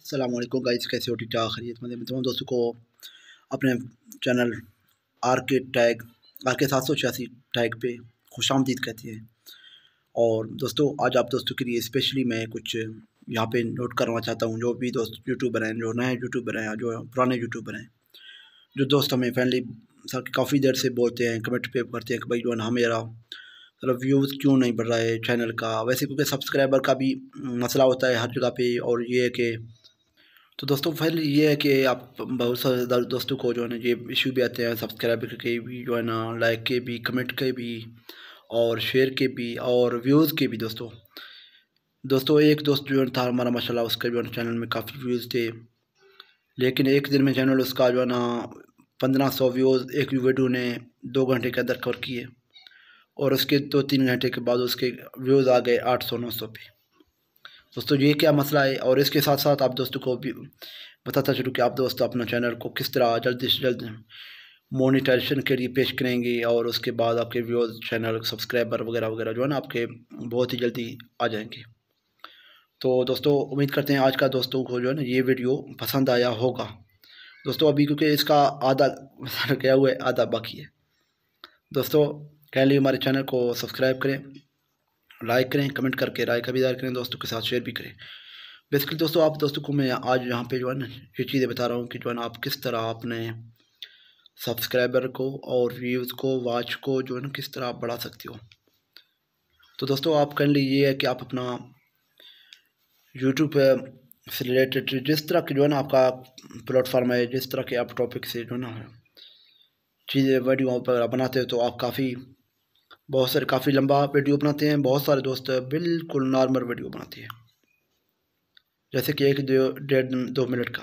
अस्सलाम वालेकुम गाइस, कैसे हो? ठीक ठाक खैरियत में? तमाम दोस्तों को अपने चैनल आर के 786 टैग पे खुशामदीद कहती है। और दोस्तों, आज आप दोस्तों के लिए स्पेशली मैं कुछ यहाँ पे नोट करना चाहता हूँ। जो भी दोस्त यूट्यूबर हैं, जो नए यूट्यूबर हैं, जो पुराने यूट्यूबर हैं, जो दोस्त हमें फ्रेंडली काफ़ी देर से बोलते हैं, कमेंट पे करते हैं कि भाई जो है ना मेरा मतलब व्यूज़ क्यों नहीं बढ़ रहा है चैनल का। वैसे क्योंकि सब्सक्राइबर का भी मसला होता है हर जगह पे। और ये है कि तो दोस्तों फिर ये है कि आप बहुत सारे दोस्तों को जो है ना ये इशू भी आते हैं, सब्सक्राइबर के भी, जो है ना लाइक के भी, कमेंट के भी, और शेयर के भी, और व्यूज़ के भी। दोस्तों एक दोस्त जो है था हमारा, माशाल्लाह उसके जो है चैनल में काफ़ी व्यूज़ थे, लेकिन एक दिन में चैनल उसका जो है ना 1500 व्यूज़ एक वीडियो ने 2 घंटे के अंदर कवर किए, और उसके 2-3 घंटे के बाद उसके व्यूज़ आ गए 800-900 पे। दोस्तों ये क्या मसला है? और इसके साथ साथ आप दोस्तों को भी बताता चलूँ कि आप दोस्तों अपना चैनल को किस तरह जल्दी से जल्द मोनेटाइजेशन के लिए पेश करेंगे, और उसके बाद आपके व्यूअर्स, चैनल सब्सक्राइबर वगैरह वगैरह जो है ना आपके बहुत ही जल्दी आ जाएंगे। तो दोस्तों उम्मीद करते हैं आज का दोस्तों को जो है ना ये वीडियो पसंद आया होगा। दोस्तों अभी क्योंकि इसका आधा क्या हुआ है, आधा बाकी है। दोस्तों काइंडली हमारे चैनल को सब्सक्राइब करें, लाइक करें, कमेंट करके राय का भी इज़हार करें, दोस्तों के साथ शेयर भी करें। बेसिकली दोस्तों आप दोस्तों को मैं आज यहाँ पे जो है ना ये चीज़ें बता रहा हूँ कि जो है ना आप किस तरह अपने सब्सक्राइबर को और व्यूज़ को, वॉच को जो है ना किस तरह आप बढ़ा सकते हो। तो दोस्तों आप काइंडली ये है कि आप अपना यूट्यूब से रिलेटेड जिस तरह की जो है ना आपका प्लेटफॉर्म है, जिस तरह के आप टॉपिक से जो है ना चीज़ें वीडियो वगैरह बनाते हो, तो आप बहुत सारे काफ़ी लंबा वीडियो बनाते हैं। बहुत सारे दोस्त बिल्कुल नॉर्मल वीडियो बनाते हैं, जैसे कि 1-2 मिनट का।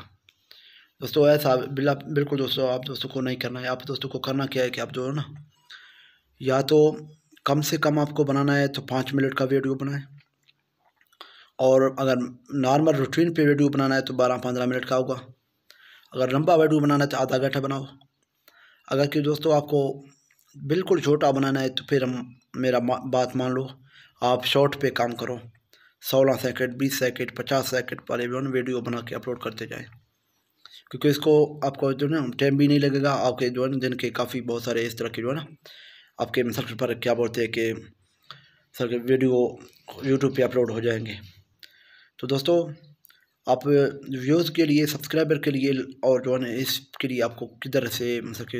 दोस्तों ऐसा बिल्कुल दोस्तों आप दोस्तों को नहीं करना है। आप दोस्तों को करना क्या है कि आप जो है ना या तो कम से कम आपको बनाना है तो 5 मिनट का वीडियो बनाएं, और अगर नॉर्मल रूटीन पे वीडियो बनाना है तो 12-15 मिनट का होगा। अगर लंबा वीडियो बनाना है तो आधा घंटा बनाओ। अगर कि दोस्तों आपको बिल्कुल छोटा बनाना है तो फिर मेरा बात मान लो, आप शॉर्ट पे काम करो। 16 सेकंड, 20 सेकंड, 50 सेकंड वाले वीडियो बना के अपलोड करते जाएं, क्योंकि इसको आपको जो है ना टाइम भी नहीं लगेगा। आपके जो है ना दिन के काफ़ी बहुत सारे इस तरह के जो है ना आपके सर्कल पर क्या बोलते हैं कि सर वीडियो यूट्यूब पे अपलोड हो जाएंगे। तो दोस्तों आप व्यूज़ के लिए, सब्सक्राइबर के लिए, और जो है ना इसके लिए आपको किधर से मतलब कि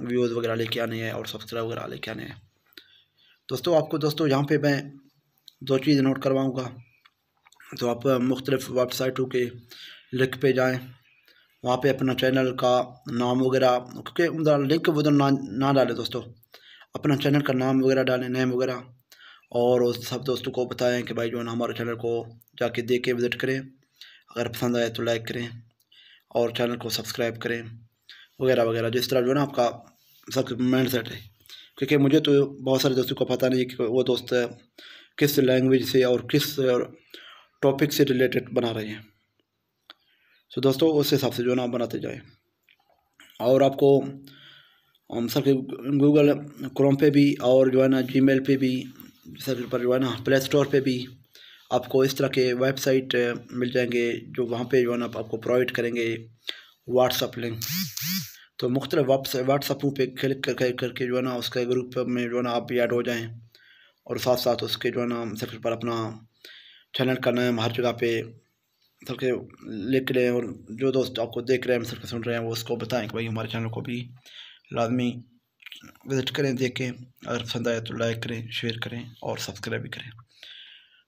व्यूज़ वगैरह लेके आने हैं और सब्सक्राइब वगैरह लेके आने हैं। दोस्तों आपको दोस्तों यहाँ पे मैं 2 चीज़ नोट करवाऊँगा। तो आप मुख्तलिफ़ वेबसाइटों के लिंक पे जाएँ, वहाँ पे अपना चैनल का नाम वगैरह, क्योंकि उधर लिंक उधर ना डालें दोस्तों, अपना चैनल का नाम वगैरह डालें, नेम वगैरह, और उस सब दोस्तों को बताएं कि भाई जो है ना हमारे चैनल को जाके देख के विज़िट करें, अगर पसंद आए तो लाइक करें और चैनल को सब्सक्राइब करें वगैरह वगैरह। जिस तरह जो है ना आपका सब माइंड सेट है, क्योंकि मुझे तो बहुत सारे दोस्तों को पता नहीं कि वो दोस्त किस लैंग्वेज से और किस टॉपिक से रिलेटेड बना रहे हैं। तो दोस्तों उस हिसाब से जो है ना बनाते जाएँ। और आपको सर गूगल क्रोम पे भी, और जो है ना जीमेल पे भी, सर पर जो है ना प्ले स्टोर पे भी आपको इस तरह के वेबसाइट मिल जाएंगे, जो वहाँ पे जो है ना आपको प्रोवाइड करेंगे व्हाट्सअप लिंक। तो मुख्तलिफ व्हाट्सअपों पे क्लिक करके जो है ना उसके ग्रुप में जो है ना आप भी ऐड हो जाएँ, और साथ साथ उसके जो है ना सर पर अपना चैनल का नाम हर जगह पे सर के लिख लें, और जो दोस्त आपको देख रहे हैं, सर के सुन रहे हैं, वो उसको बताएं कि भाई हमारे चैनल को भी लाजमी विज़िट करें, देखें, अगर पसंद आए तो लाइक करें, शेयर करें और सब्सक्राइब भी करें।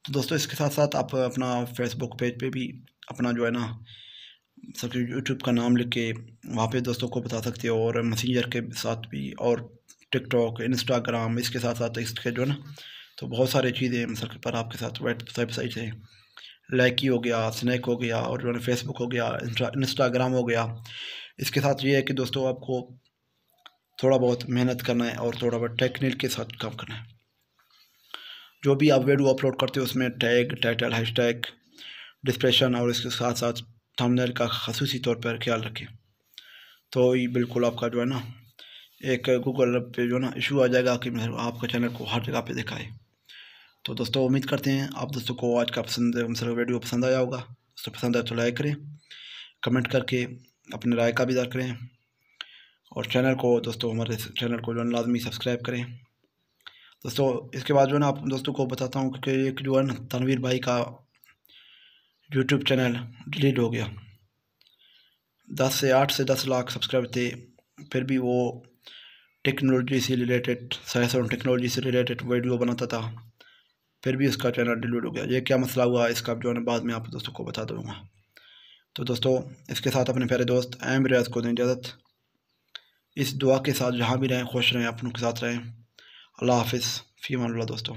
तो दोस्तों इसके साथ साथ आप अपना फेसबुक पेज पे भी अपना जो है ना सर यूट्यूब का नाम लिख के वहाँ पे दोस्तों को बता सकते हो, और मैसेंजर के साथ भी, और टिकटॉक, इंस्टाग्राम, इसके साथ साथ इसके जो है ना तो बहुत सारी चीज़ें सर पर आपके साथ वेबसाइट है। लाइकी हो गया, स्नैक हो गया, और जो है फेसबुक हो गया, इंस्टाग्राम हो गया। इसके साथ ये है कि दोस्तों आपको थोड़ा बहुत मेहनत करना है और थोड़ा बहुत टेक्निक के साथ काम करना है। जो भी आप वीडियो अपलोड करते हो उसमें टैग, टाइटल, हैशटैग, डिस्क्रिप्शन, और इसके साथ साथ थंबनेल का ख़ासूसी तौर पर ख्याल रखें। तो ये बिल्कुल आपका जो है ना एक गूगल पे जो है ना इशू आ जाएगा कि आपका चैनल को हर जगह पे दिखाए। तो दोस्तों उम्मीद करते हैं आप दोस्तों को आज का वीडियो पसंद आया होगा। दोस्तों पसंद आए तो लाइक करें, कमेंट करके अपनी राय का भी इज़हार करें, और चैनल को दोस्तों हमारे चैनल को जो है लाजमी सब्सक्राइब करें। दोस्तों इसके बाद जो है ना आप दोस्तों को बताता हूँ कि एक जो है ना तनवीर भाई का यूट्यूब चैनल डिलीट हो गया। 8 से 10 लाख सब्सक्राइबर थे, फिर भी वो टेक्नोलॉजी से रिलेटेड, साइंस और टेक्नोलॉजी से रिलेटेड वीडियो बनाता था, फिर भी उसका चैनल डिलीट हो गया। ये क्या मसला हुआ इसका जो है ना बाद में आप दोस्तों को बता दूँगा। तो दोस्तों इसके साथ अपने प्यारे दोस्त एम रियाज को दें इजाज़त। इस दुआ के साथ जहाँ भी रहें खुश रहें, अपनों के साथ रहें। अल्लाह हाफिज़, फ़ी अमान अल्लाह दोस्तों।